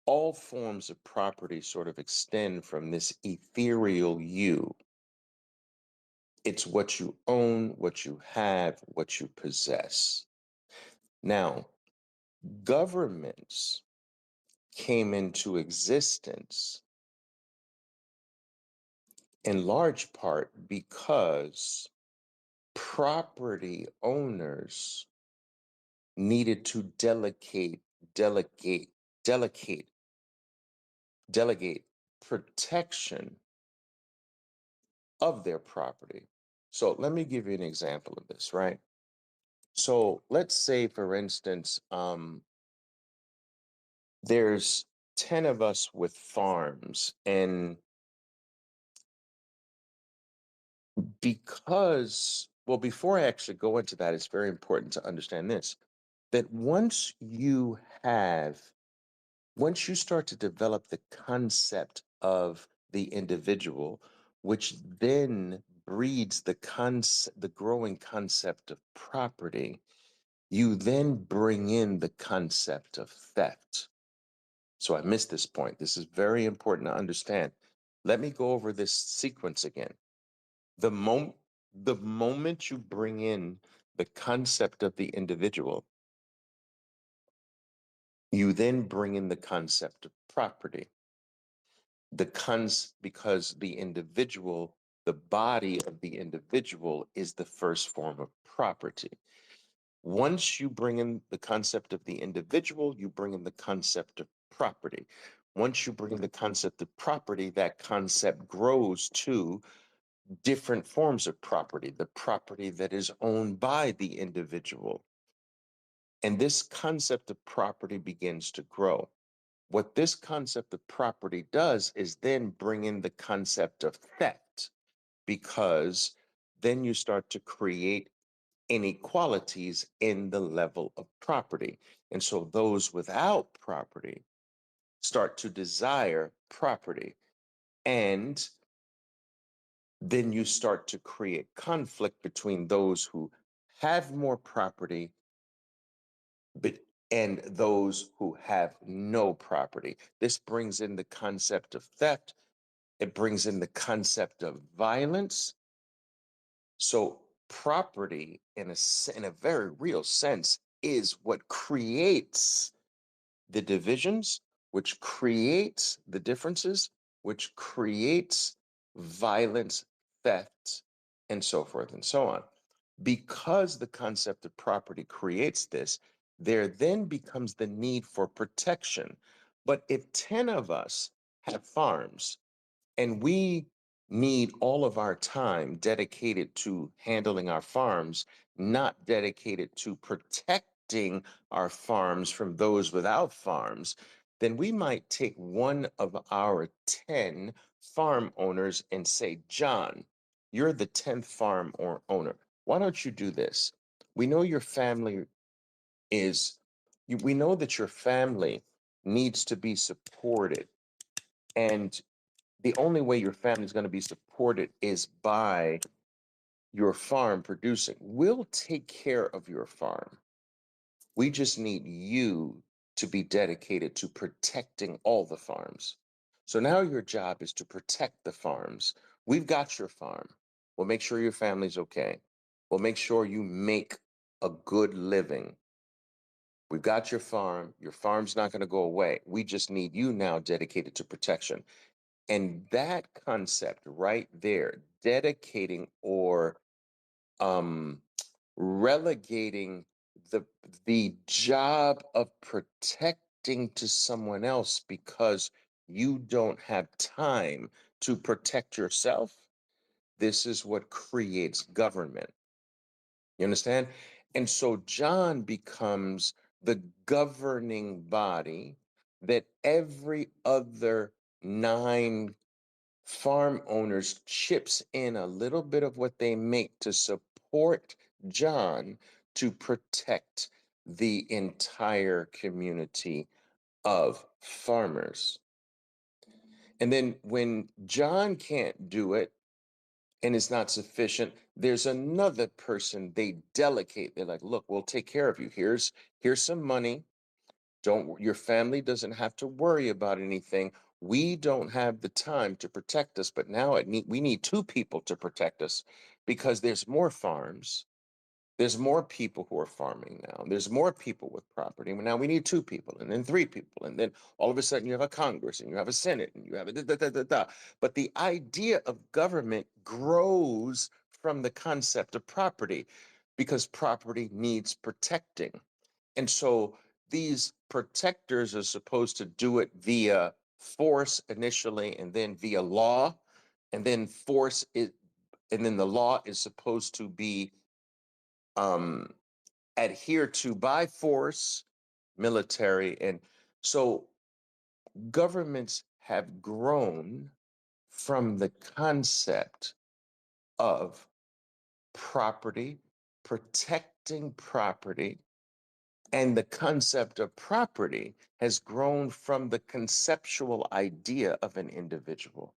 all forms of property sort of extend from this ethereal you. It's what you own, what you have, what you possess. Now, governments came into existence in large part because property owners needed to delegate, delegate, delegate protection of their property. So let me give you an example of this, right? So let's say, for instance, there's 10 of us with farms, and well, before I actually go into that, it's very important to understand this, that once you start to develop the concept of the individual, which then breeds the growing concept of property, you then bring in the concept of theft. So I missed this point. This is very important to understand. Let me go over this sequence again. The moment the moment you bring in the concept of the individual, you then bring in the concept of property. Because the individual, the body of the individual is the first form of property. Once you bring in the concept of the individual, you bring in the concept of property. Once you bring in the concept of property, that concept grows to different forms of property, the property that is owned by the individual. And this concept of property begins to grow. What this concept of property does is then bring in the concept of theft, because then you start to create inequalities in the level of property. And so those without property start to desire property. And then you start to create conflict between those who have more property but and those who have no property. This brings in the concept of theft. It brings in the concept of violence. So property, in a very real sense, is what creates the divisions, which creates the differences, which creates violence, theft, and so forth and so on. Because the concept of property creates this, there then becomes the need for protection. But if 10 of us have farms and we need all of our time dedicated to handling our farms, not dedicated to protecting our farms from those without farms, then we might take one of our 10 farm owners and say, John, you're the 10th farm owner. Why don't you do this? We know your family is, we know that your family needs to be supported. And the only way your family is going to be supported is by your farm producing. We'll take care of your farm. We just need you to be dedicated to protecting all the farms. So now your job is to protect the farms. We've got your farm. We'll make sure your family's okay. We'll make sure you make a good living. We've got your farm. Your farm's not going to go away. We just need you now dedicated to protection. And that concept right there, dedicating or um, relegating the job of protecting to someone else because you don't have time to protect yourself, this is what creates government. You understand? And so John becomes the governing body that every other 9 farm owners chips in a little bit of what they make to support John to protect the entire community of farmers. And then when John can't do it and it's not sufficient, there's another person they delegate. They're like, look, we'll take care of you. Here's some money Your family doesn't have to worry about anything. We don't have the time to protect us, but now we need two people to protect us because there's more farms. There's more people who are farming now. There's more people with property. Now we need two people and then three people. And then all of a sudden you have a Congress and you have a Senate and you have a da, da, da, da, da. But the idea of government grows from the concept of property because property needs protecting. And so these protectors are supposed to do it via force initially and then via law. And then and then the law is supposed to be um, adhered to by force, military. And so governments have grown from the concept of property, protecting property, and the concept of property has grown from the conceptual idea of an individual.